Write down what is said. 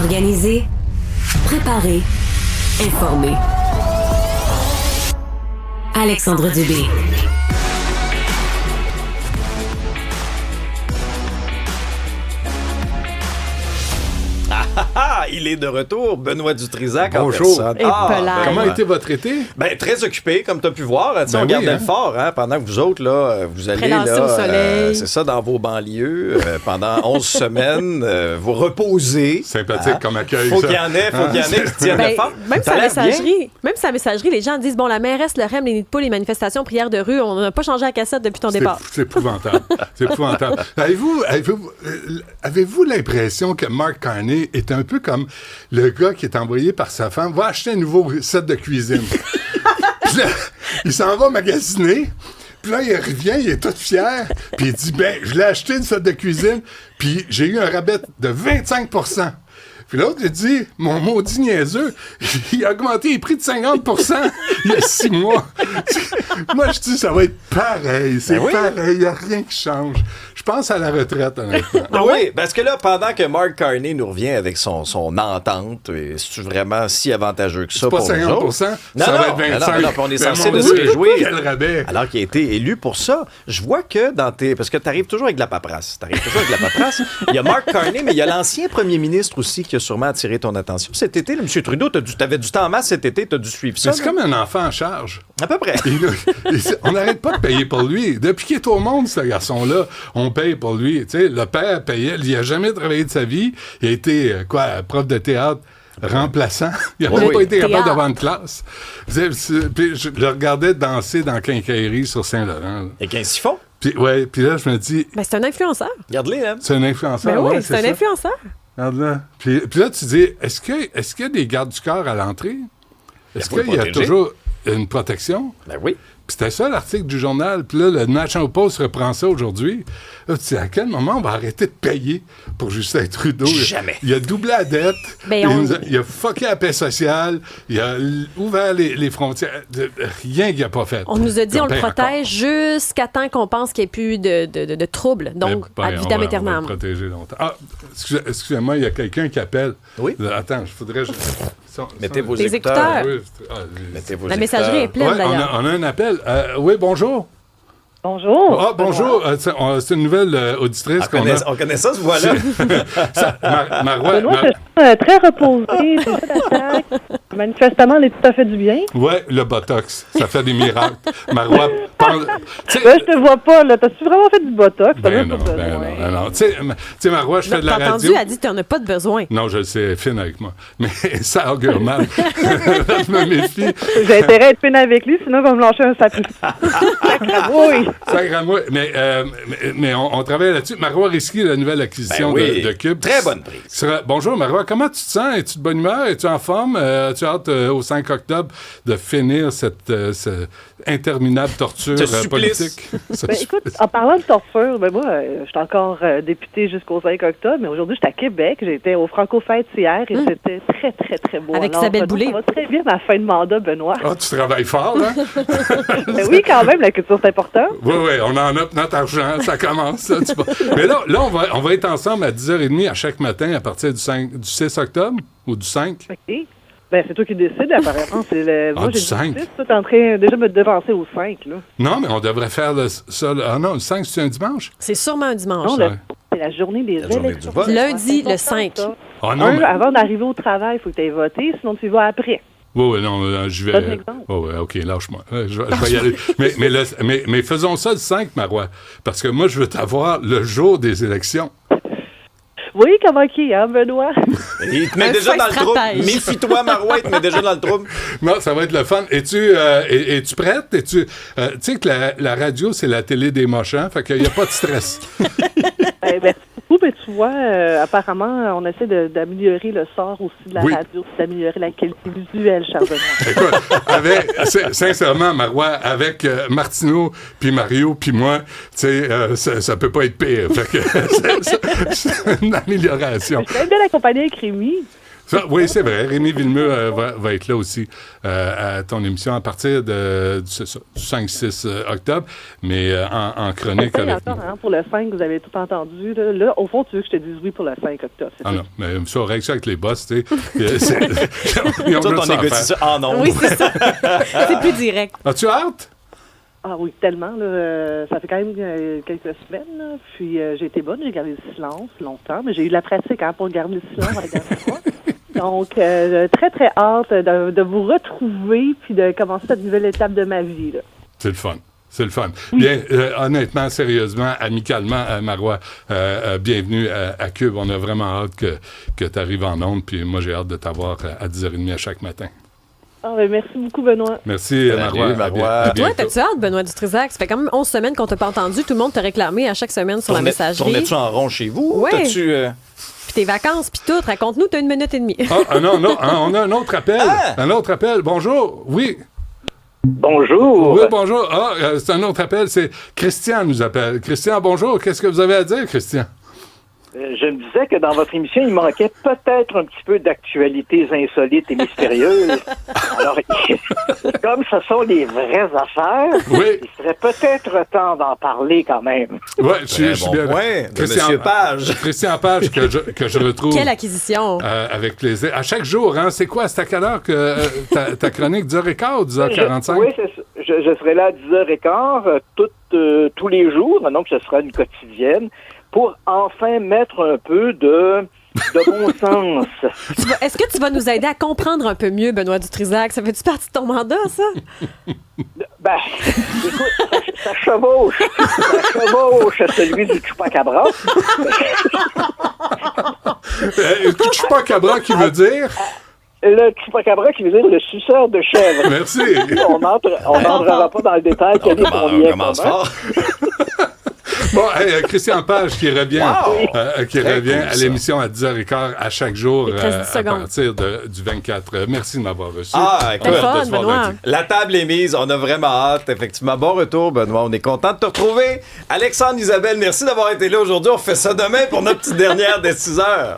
Organiser, préparer, informer. Alexandre Dubé. Il est de retour, Benoît Dutrisac. Bonjour. Comment a été votre été? Très occupé, comme tu as pu voir. On gardait le fort, pendant que vous autres, là, vous allez Prélancé au soleil. c'est ça, dans vos banlieues, pendant 11 semaines, vous reposez. Sympathique comme accueil, Faut ça. qu'il y en ait qui tiennent le fort. Même Ça a sa l'air bien. messagerie, les gens disent, bon, la mairesse, le REM, les nids de poules, les manifestations, prières de rue, on n'a pas changé la cassette depuis ton départ. C'est épouvantable. C'est épouvantable. Avez-vous l'impression que Mark Carney est un peu comme le gars qui est envoyé par sa femme, va acheter un nouveau set de cuisine. Puis là, il s'en va magasiner. Puis là, il revient, il est tout fier. Puis il dit, je l'ai acheté une set de cuisine, puis j'ai eu un rabais de 25%. Puis l'autre, il dit, mon maudit niaiseux, il a augmenté les prix de 50% il y a 6 mois. Moi, je dis, ça va être pareil. C'est pareil, il n'y a rien qui change. Je pense à la retraite, honnêtement. Oui, parce que là, pendant que Mark Carney nous revient avec son entente, c'est vraiment si avantageux que ça pour nous autres. C'est pas 50%, ça va être 25%. Non, on est censé de se réjouir. Quel rabais. Alors qu'il a été élu pour ça. Je vois que dans parce que tu arrives toujours avec de la paperasse. Il y a Mark Carney, mais il y a l'ancien premier ministre aussi qui a sûrement attiré ton attention. Cet été, là, M. Trudeau, t'avais du temps en masse cet été, t'as dû suivre ça. Mais c'est comme un enfant en charge. À peu près. On n'arrête pas de payer pour lui. Depuis qu'il est au monde, ce garçon-là, on paye pour lui. Tu sais, le père payait. Il n'a jamais travaillé de sa vie. Il a été, prof de théâtre remplaçant. Il n'a même pas été capable d'avoir une classe. Puis je le regardais danser dans Quincaillerie sur Saint-Laurent. Avec un siphon. Puis là, je me dis... C'est un influenceur. Regarde-les, là. C'est un influenceur. Oui, c'est un influenceur. Regarde-là. Puis là, tu dis, est-ce qu'il y a des gardes du corps à l'entrée? Est-ce qu'il y a toujours une protection? Ben oui. Puis c'était ça l'article du journal. Puis là, le National Post reprend ça aujourd'hui. Là, tu sais, à quel moment on va arrêter de payer pour Justin Trudeau? Jamais. Il a doublé la dette. Il a fucké la paix sociale. Il a ouvert les frontières. Rien qu'il n'a pas fait. On nous a dit on le protège jusqu'à temps qu'on pense qu'il n'y ait plus de troubles. Donc, ad vitam aeternam. On va le protéger longtemps. Ah, excusez-moi, il y a quelqu'un qui appelle. Oui? Attends, il faudrait... Mettez vos écouteurs. La messagerie est pleine, d'ailleurs. On a un appel. Oui, bonjour. Bonjour. Ah, bonjour. C'est une nouvelle auditrice qu'on a. On connaît ça, ce voix-là. Marois. Benoît, très reposé. Manifestement, elle est tout à fait du bien. Oui, le Botox. Ça fait des miracles. Marois, je te vois pas, là. T'as-tu vraiment fait du Botox? Non. Tu sais, Marois, je fais de la radio. T'as entendu, elle a dit que t'en as pas de besoin. Non, je le sais, fine avec moi. Mais ça augure mal. Je me méfie. J'ai intérêt à être fine avec lui, sinon il va me lâcher un sacrifice. Oui. Mais on travaille là-dessus. Marois Risky, la nouvelle acquisition de Cube. Très bonne prise. Bonjour, Marois. Comment tu te sens? Es-tu de bonne humeur? Es-tu en forme? Tu as hâte au 5 octobre de finir cette interminable torture politique? Écoute, en parlant de torture, moi, je suis encore députée jusqu'au 5 octobre, mais aujourd'hui, j'étais à Québec. J'étais au Franco-Fête hier et c'était très, très, très beau. Avec Isabelle Boulay. Ça va très bien ma fin de mandat, Benoît. Ah, tu travailles fort, hein? Oui, quand même, la culture, c'est important. Oui, on en a notre argent, ça commence. Ça, mais là on va être ensemble à 10h30 à chaque matin à partir du 6 octobre ou du 5. OK. C'est toi qui décides, apparemment. Moi, j'ai du 5. Tu es en train déjà de me devancer au 5, là. Non, mais on devrait faire ça. Ah non, le 5, c'est un dimanche? C'est sûrement un dimanche. Non, c'est la journée des élections. Lundi, le 5. Avant d'arriver au travail, il faut que tu aies voté, sinon tu y vas après. Oui, non, je vais... Oui, OK, lâche-moi. Je vais y aller. Mais faisons ça le 5, Marois, parce que moi, je veux t'avoir le jour des élections. Oui, comment qui, hein, Benoît? Il te met déjà dans le trouble. Méfie-toi, Marois, il te met déjà dans le trouble. Non, ça va être le fun. Es-tu prête? Tu sais que la radio, c'est la télé des mochants, fait qu'il n'y a pas de stress. Mais tu vois, apparemment, on essaie d'améliorer le sort aussi de la radio, d'améliorer la qualité visuelle, cher Benoît. Écoute, sincèrement, Marois, avec Martineau, puis Mario, puis moi, tu sais, ça peut pas être pire. Fait que c'est une amélioration. Je suis bien accompagné avec Rémi. Oui, c'est vrai. Rémi Villemeux va être là aussi à ton émission à partir du 5-6 octobre, mais en chronique avec nous. Pour le 5, vous avez tout entendu. Là, au fond, tu veux que je te dise oui pour le 5 octobre. Ah non, mais ça, on règle ça avec les boss, tu sais. On négocie ça en nombre. Oui, c'est ça. C'est plus direct. As-tu hâte? Ah oui, tellement. Là, ça fait quand même quelques semaines. Là, puis j'ai été bonne, j'ai gardé le silence longtemps, mais j'ai eu de la pratique pour garder le silence la dernière fois. Donc, très, très hâte de vous retrouver puis de commencer cette nouvelle étape de ma vie. Là. C'est le fun. C'est le fun. Bien, honnêtement, sérieusement, amicalement, Marois, bienvenue à Cube. On a vraiment hâte que tu arrives en ondes, puis moi, j'ai hâte de t'avoir à 10h30 à chaque matin. Merci beaucoup, Benoît. Merci, Marois. Toi, t'as-tu hâte, Benoît Dutrisac? Ça fait quand même 11 semaines qu'on t'a pas entendu. Tout le monde t'a réclamé à chaque semaine sur la messagerie. Tournais-tu en rond chez vous? Oui. T'as-tu... Puis tes vacances, puis tout. Raconte-nous, t'as 1 minute et demie. Non, on a un autre appel. Un autre appel. Bonjour. Oui. Bonjour. Oui, bonjour. C'est un autre appel. C'est Christian nous appelle. Christian, bonjour. Qu'est-ce que vous avez à dire, Christian? Je me disais que dans votre émission, il manquait peut-être un petit peu d'actualités insolites et mystérieuses. Alors, comme ce sont les vraies affaires, il serait peut-être temps d'en parler quand même. Oui, je suis bien. Monsieur Page. Christian Page, que je retrouve. Quelle acquisition! Avec plaisir. À chaque jour, hein? C'est quoi? C'est à quelle heure que ta chronique? 10h15 ou 10h45? Oui, c'est ça. Je serai là à 10h15 tous les jours, donc ce sera une quotidienne, pour enfin mettre un peu de bon sens. Est-ce que tu vas nous aider à comprendre un peu mieux, Benoît Dutrisac? Ça fait-tu partie de ton mandat, ça? Écoute, ça chevauche. Ça chevauche celui du Chupacabra. Chupacabra qui veut dire? Le Chupacabra qui veut dire le suceur de chèvre. Merci. On n'entrera pas dans le détail. Quel est ton lien commun? Bon, Christian Page qui revient à l'émission à 10h15 à chaque jour à partir du 24. Merci de m'avoir reçu. Écoute, Benoît. La table est mise. On a vraiment hâte. Effectivement, bon retour, Benoît. On est content de te retrouver. Alexandre, Isabelle, merci d'avoir été là aujourd'hui. On fait ça demain pour notre petite dernière des 6h.